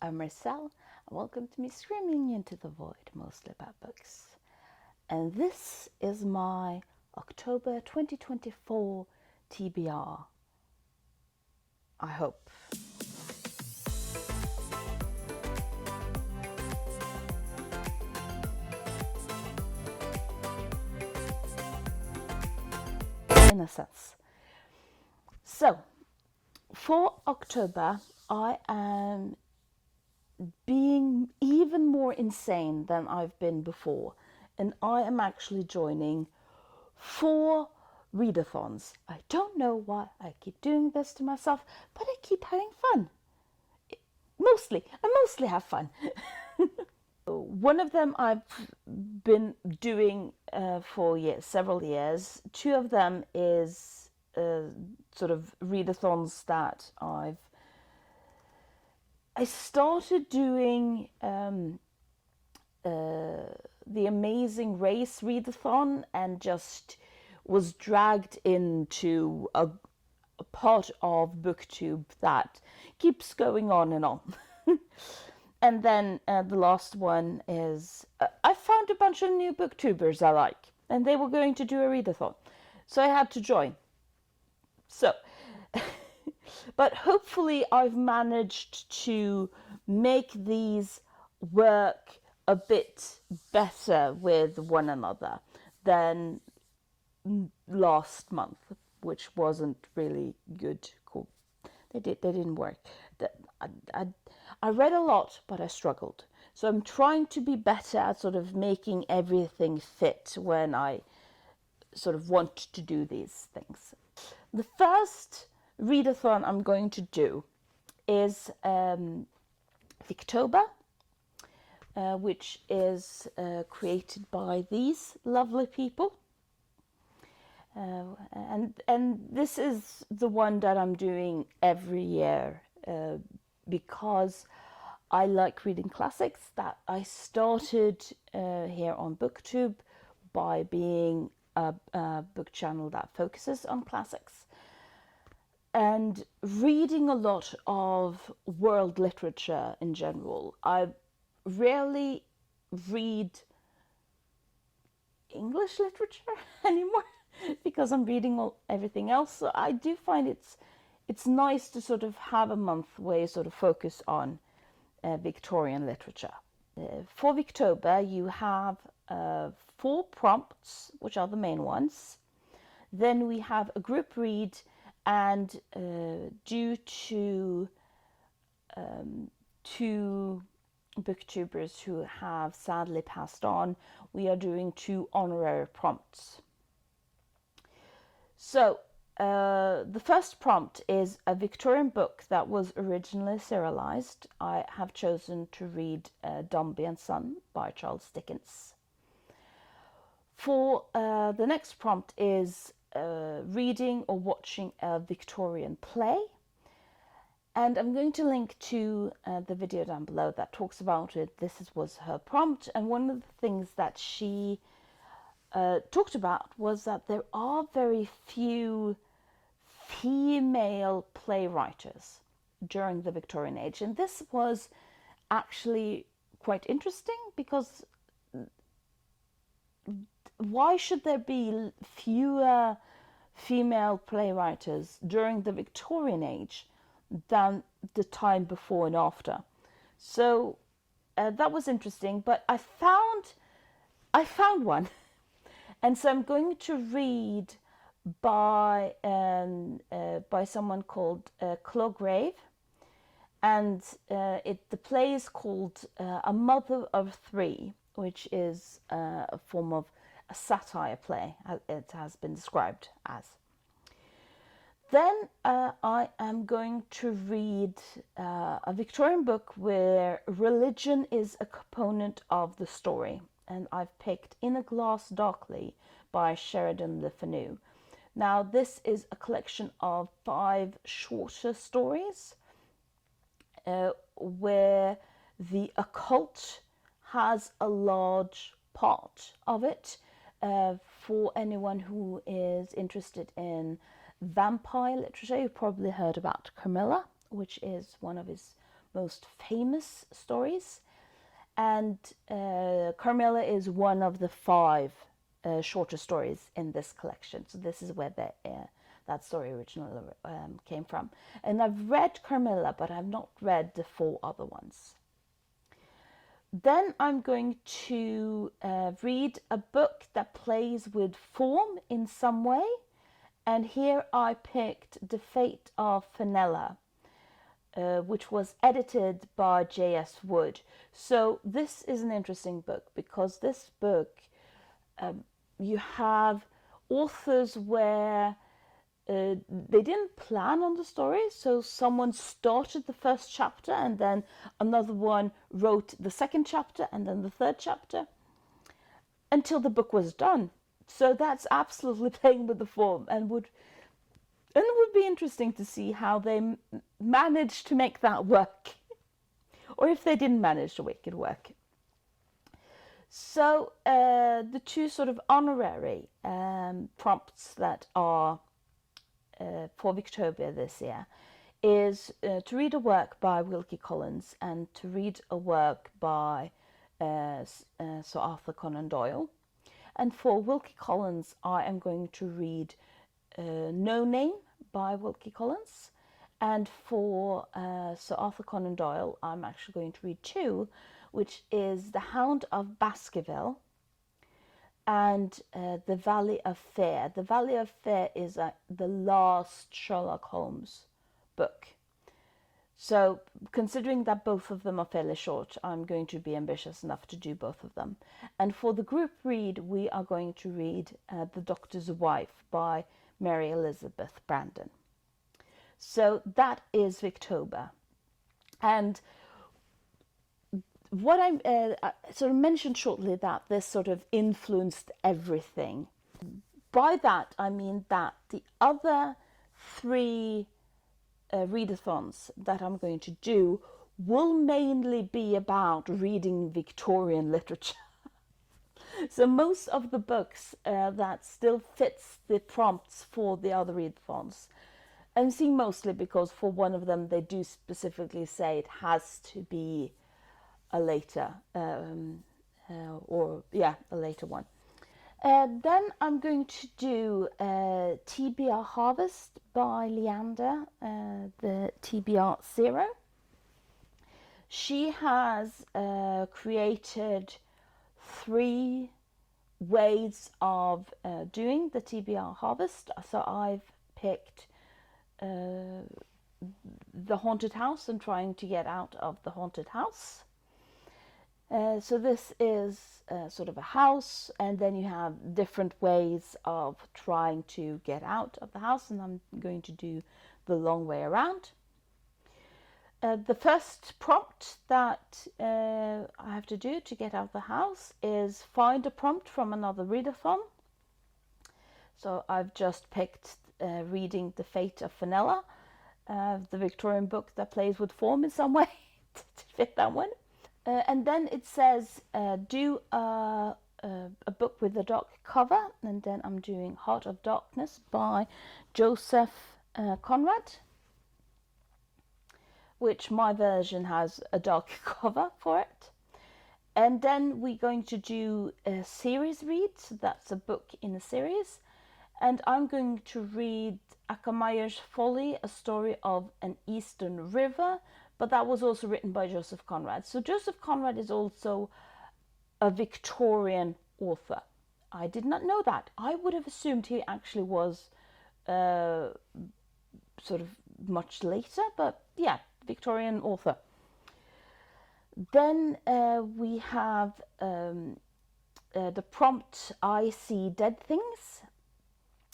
I'm Marcel, and welcome to me screaming into the void, mostly about books. And this is my October 2024 TBR. I hope. In a sense. So, for October, I am being even more insane than I've been before, and I am actually joining 4 readathons. I don't know why I keep doing this to myself, but I keep having fun. I mostly have fun. One of them I've been doing for several years. 2 of them is sort of readathons that I started doing the Amazing Race readathon and just was dragged into a part of BookTube that keeps going on and on. And then the last one is I found a bunch of new booktubers I like, and they were going to do a readathon, so I had to join. So, but hopefully I've managed to make these work a bit better with one another than last month, which wasn't really good. Cool. They didn't work. I read a lot, but I struggled. So I'm trying to be better at sort of making everything fit when I sort of want to do these things. The first readathon I'm going to do is Victober, which is created by these lovely people. And this is the one that I'm doing every year because I like reading classics. That I started here on BookTube by being a book channel that focuses on classics and reading a lot of world literature in general. I rarely read English literature anymore because I'm reading everything else. So I do find it's nice to sort of have a month where you sort of focus on Victorian literature. For Victober, you have 4 prompts, which are the main ones. Then we have a group read, and due to 2 booktubers who have sadly passed on, we are doing 2 honorary prompts. So the first prompt is a Victorian book that was originally serialized. I have chosen to read Dombey and Son by Charles Dickens. For the next prompt is reading or watching a Victorian play. And I'm going to link to the video down below that talks about it. This was her prompt, and one of the things that she talked about was that there are very few female playwrights during the Victorian age. And this was actually quite interesting because why should there be fewer female playwrights during the Victorian age than the time before and after? So that was interesting, but I found one. And so I'm going to read by someone called Clograve, and the play is called A Mother of Three, which is a form of a satire play, it has been described as. Then I am going to read a Victorian book where religion is a component of the story, and I've picked In a Glass Darkly by Sheridan Le Fanu. Now, this is a collection of 5 shorter stories where the occult has a large part of it. For anyone who is interested in vampire literature, you've probably heard about Camilla, which is one of his most famous stories. And Carmilla is one of the 5 shorter stories in this collection. So this is where that story originally came from. And I've read Carmilla, but I've not read the 4 other ones. Then I'm going to read a book that plays with form in some way. And here I picked The Fate of Fenella, which was edited by J.S. Wood. So this is an interesting book because this book, you have authors where they didn't plan on the story. So someone started the first chapter and then another one wrote the second chapter and then the third chapter until the book was done. So that's absolutely playing with the form, and it would be interesting to see how they managed to make that work, or if they didn't manage to make it work. So the 2 sort of honorary prompts that are for Victober this year is to read a work by Wilkie Collins and to read a work by Sir Arthur Conan Doyle. And for Wilkie Collins, I am going to read No Name by Wilkie Collins. And for Sir Arthur Conan Doyle, I'm actually going to read 2, which is The Hound of Baskerville and The Valley of Fear. The Valley of Fear is the last Sherlock Holmes book. So considering that both of them are fairly short, I'm going to be ambitious enough to do both of them. And for the group read, we are going to read The Doctor's Wife by Mary Elizabeth Brandon. So that is Victober. And what I sort of mentioned shortly that this sort of influenced everything. By that, I mean that the other 3 readathons that I'm going to do will mainly be about reading Victorian literature. So most of the books that still fits the prompts for the other readathons. I'm seeing mostly because for one of them they do specifically say it has to be a later a later one. Then I'm going to do TBR Harvest by Leandra, the TBR 0. She has created 3 ways of doing the TBR Harvest. So I've picked the haunted house and trying to get out of the haunted house. So this is sort of a house, and then you have different ways of trying to get out of the house, and I'm going to do the long way around. The first prompt that I have to do to get out of the house is find a prompt from another readathon. So I've just picked reading The Fate of Fenella, the Victorian book that plays with form in some way to fit that one. And then it says do a book with a dark cover, and then I'm doing Heart of Darkness by Joseph Conrad, which my version has a dark cover for it. And then we're going to do a series read, so that's a book in a series. And I'm going to read Ackermeyer's Folly, a story of an Eastern river, but that was also written by Joseph Conrad. So Joseph Conrad is also a Victorian author. I did not know that. I would have assumed he actually was sort of much later, but yeah, Victorian author. Then we have the prompt, I See Dead Things.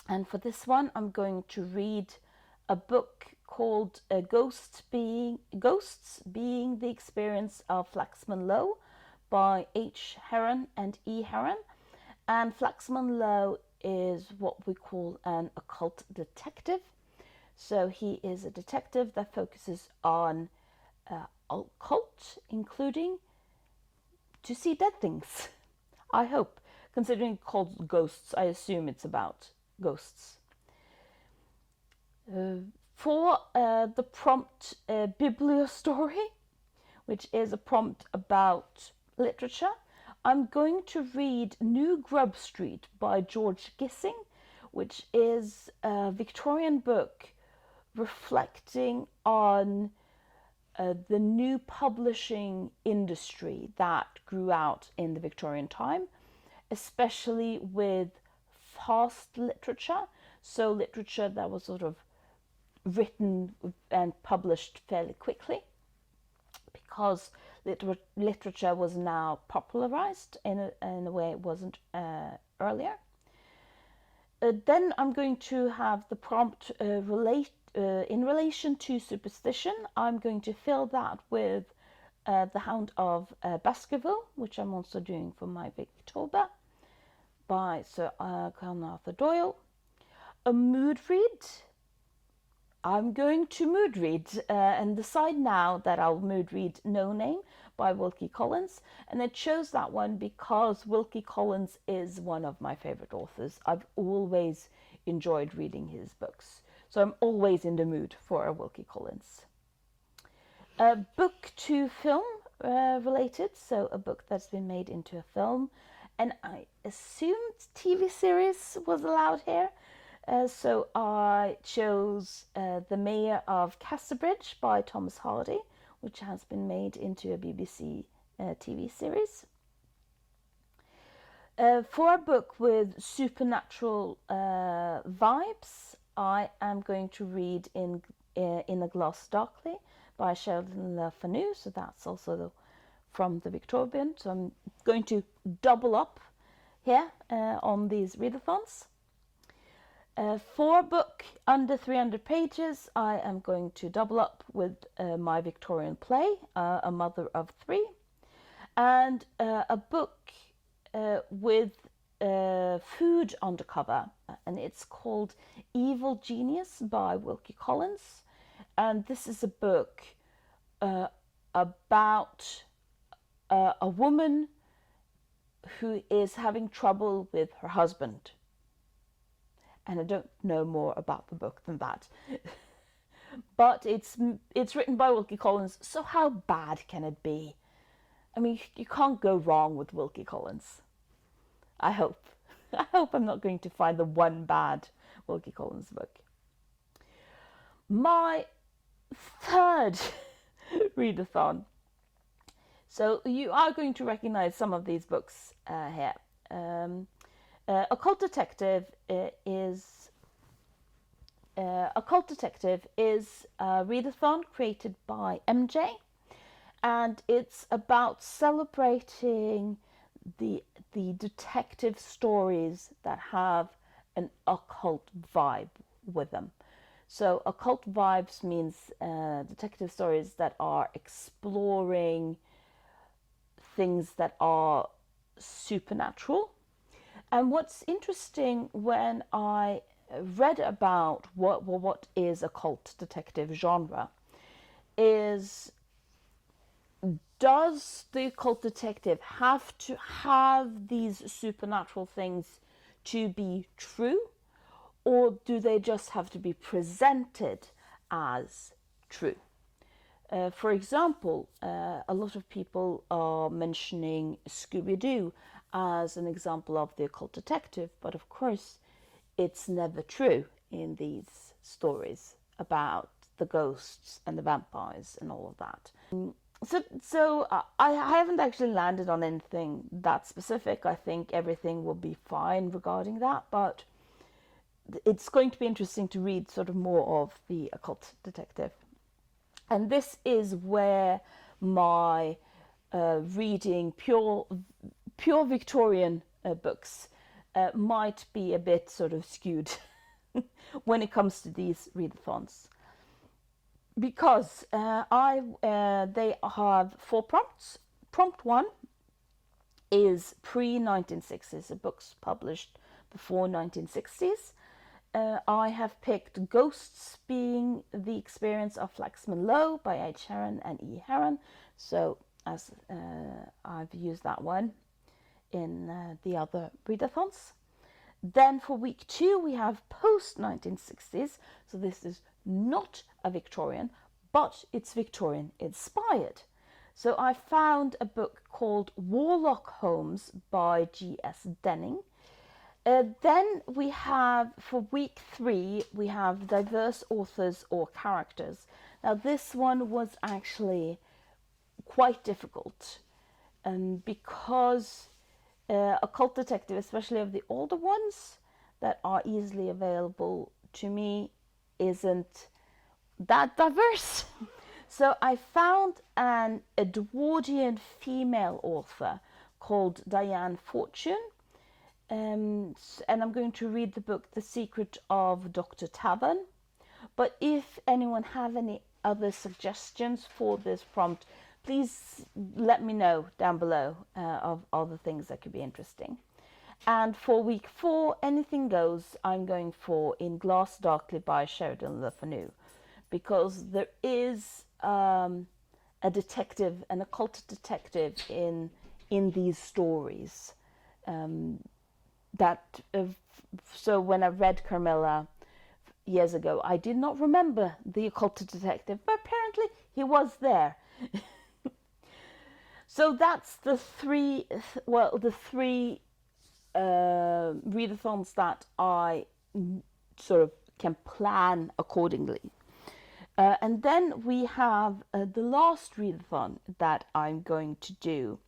And for this one, I'm going to read a book called Ghosts Being the Experience of Flaxman Lowe by H. Heron and E. Heron. And Flaxman Lowe is what we call an occult detective. So he is a detective that focuses on occult, including to see dead things. I hope. Considering it's called Ghosts, I assume it's about ghosts. For the prompt bibliostory, which is a prompt about literature. I'm going to read New Grub Street by George Gissing, which is a Victorian book reflecting on the new publishing industry that grew out in the Victorian time, especially with fast literature, so literature that was sort of written and published fairly quickly, because literature was now popularized in a way it wasn't earlier. Then I'm going to have the prompt in relation to superstition. I'm going to fill that with The Hound of Baskerville, which I'm also doing for my Victober, by Sir Conan Arthur Doyle. A mood read. I'm going to mood read and decide now that I'll mood read No Name by Wilkie Collins. And I chose that one because Wilkie Collins is one of my favorite authors. I've always enjoyed reading his books, so I'm always in the mood for a Wilkie Collins. A book to film related, so a book that's been made into a film, and I assumed TV series was allowed here. So I chose The Mayor of Casterbridge by Thomas Hardy, which has been made into a BBC TV series. For a book with supernatural vibes, I am going to read In a Glass Darkly by Sheldon Le Fanu, so that's also from the Victorian. So I'm going to double up here on these readathons. For a book under 300 pages, I am going to double up with my Victorian play, A Mother of Three, and a book with food undercover, and it's called Evil Genius by Wilkie Collins. And this is a book about a woman who is having trouble with her husband. And I don't know more about the book than that. But it's written by Wilkie Collins, so how bad can it be? I mean, you can't go wrong with Wilkie Collins. I hope. I hope I'm not going to find the one bad Wilkie Collins book. My third readathon. So you are going to recognize some of these books here. Occult Detective is a readathon created by MJ, and it's about celebrating the detective stories that have an occult vibe with them. So occult vibes means detective stories that are exploring things that are supernatural. And what's interesting when I read about what is occult detective genre is, does the occult detective have to have these supernatural things to be true, or do they just have to be presented as true? For example, a lot of people are mentioning Scooby-Doo as an example of the occult detective, but of course it's never true in these stories about the ghosts and the vampires and all of that. So I haven't actually landed on anything that specific. I think everything will be fine regarding that, but it's going to be interesting to read sort of more of the occult detective. And this is where my reading pure Victorian books might be a bit sort of skewed when it comes to these readathons, because they have 4 prompts. Prompt 1 is pre-1960s, so books published before 1960s. I have picked Ghosts Being the Experience of Flaxman Lowe by H. Herron and E. Herron. So as I've used that one in the other readathons. Then for week 2 we have post-1960s. So this is not a Victorian, but it's Victorian inspired. So I found a book called Warlock Homes by G.S. Denning. Then we have, for week 3, we have diverse authors or characters. Now this one was actually quite difficult, because Occult Detective, especially of the older ones that are easily available to me, isn't that diverse. So I found an Edwardian female author called Diane Fortune, and I'm going to read the book The Secret of Dr. Tavern. But if anyone have any other suggestions for this prompt, please let me know down below of other things that could be interesting. And for week 4, anything goes. I'm going for In Glass Darkly by Sheridan Le Fanu, because there is a detective, an occult detective in these stories. So when I read Carmilla years ago, I did not remember the occult detective, but apparently he was there. So that's the three readathons that I sort of can plan accordingly. And then we have the last readathon that I'm going to do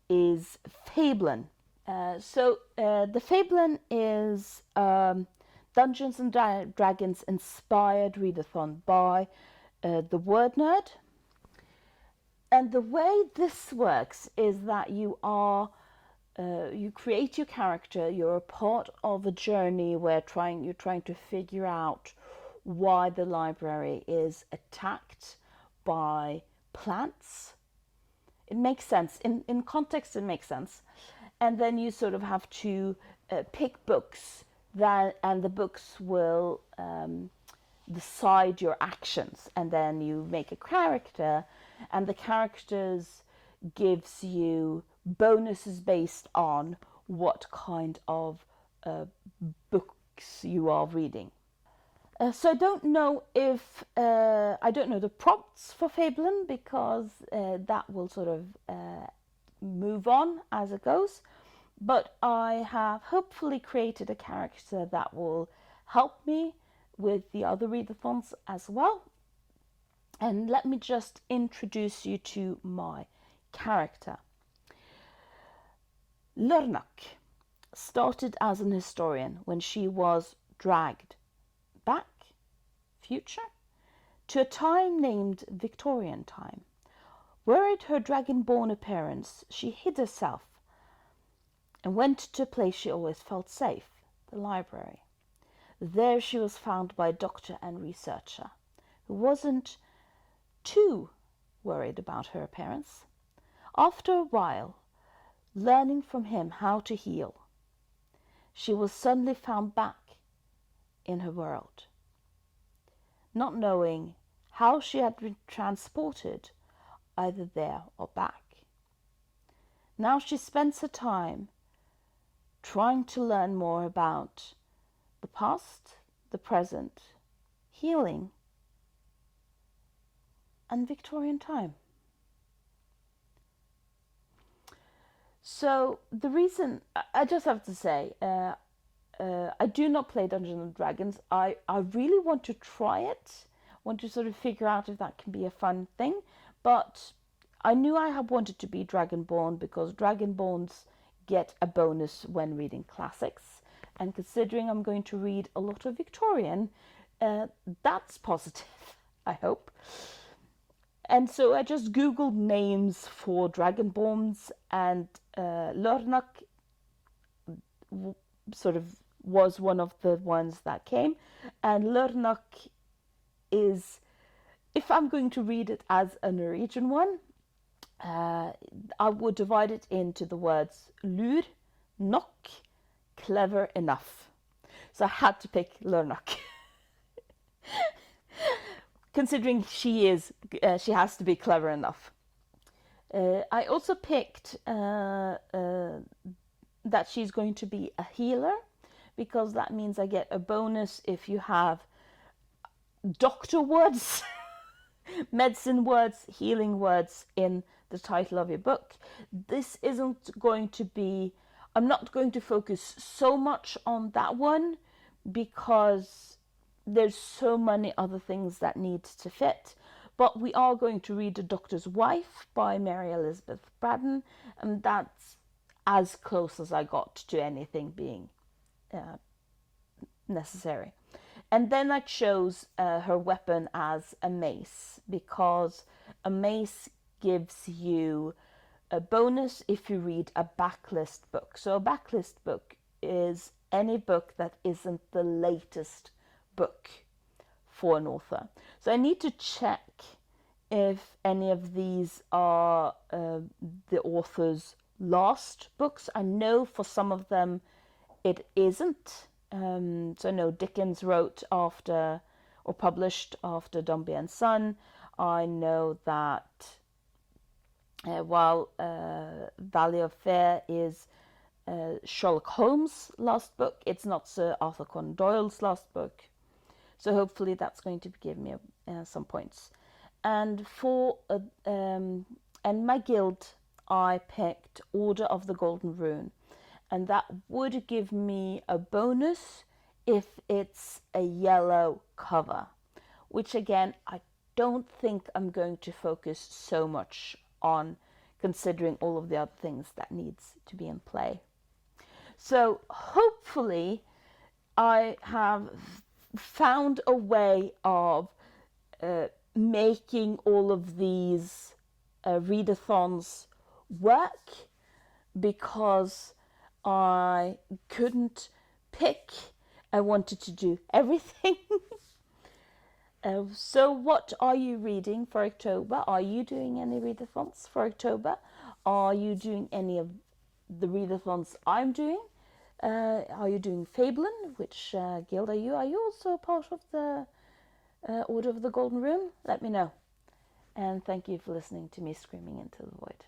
is Fablen. The Fablen is Dungeons and Dragons inspired readathon by the Word N3rd. And the way this works is that you create your character, you're a part of a journey where you're trying to figure out why the library is attacked by plants. It makes sense. In context, it makes sense. And then you sort of have to pick books, and the books will decide your actions. And then you make a character, and the characters gives you bonuses based on what kind of books you are reading. So I don't know the prompts for Fablen, because that will sort of move on as it goes. But I have hopefully created a character that will help me with the other readathons as well. And let me just introduce you to my character. Lornak started as an historian when she was dragged back, future, to a time named Victorian time. Worried her dragonborn appearance, she hid herself and went to a place she always felt safe, the library. There she was found by a doctor and researcher who wasn't too worried about her appearance. After a while, learning from him how to heal, she was suddenly found back in her world, not knowing how she had been transported either there or back. Now she spends her time trying to learn more about the past, the present, healing, and Victorian time. So the reason, I just have to say, I do not play Dungeons and Dragons. I really want to try it, want to sort of figure out if that can be a fun thing. But I knew I had wanted to be Dragonborn because Dragonborns get a bonus when reading classics. And considering I'm going to read a lot of Victorian, that's positive, I hope. And so I just Googled names for Dragonborns, and Lornak sort of was one of the ones that came. And Lornak is, if I'm going to read it as a Norwegian one, I would divide it into the words lur, nok, clever enough. So I had to pick Lornak. Considering she has to be clever enough. I also picked that she's going to be a healer, because that means I get a bonus if you have doctor words, medicine words, healing words in the title of your book. This isn't going to be, I'm not going to focus so much on that one because there's so many other things that need to fit. But we are going to read The Doctor's Wife by Mary Elizabeth Braddon, and that's as close as I got to anything being necessary. And then I chose her weapon as a mace, because a mace gives you a bonus if you read a backlist book. So a backlist book is any book that isn't the latest book for an author. So I need to check if any of these are the author's last books. I know for some of them it isn't. So no, Dickens wrote after or published after Dombey and Son. I know that while Valley of Fear is Sherlock Holmes' last book, it's not Sir Arthur Conan Doyle's last book. So hopefully that's going to give me some points. And for and my guild, I picked Order of the Golden Rune, and that would give me a bonus if it's a yellow cover, which again I don't think I'm going to focus so much on, considering all of the other things that needs to be in play. So hopefully I have found a way of making all of these readathons work, because I couldn't pick. I wanted to do everything. So what are you reading for October? Are you doing any readathons for October? Are you doing any of the readathons I'm doing? Are you doing Fablen? Which guild are you? Are you also part of the Order of the Golden Rune? Let me know. And thank you for listening to me screaming into the void.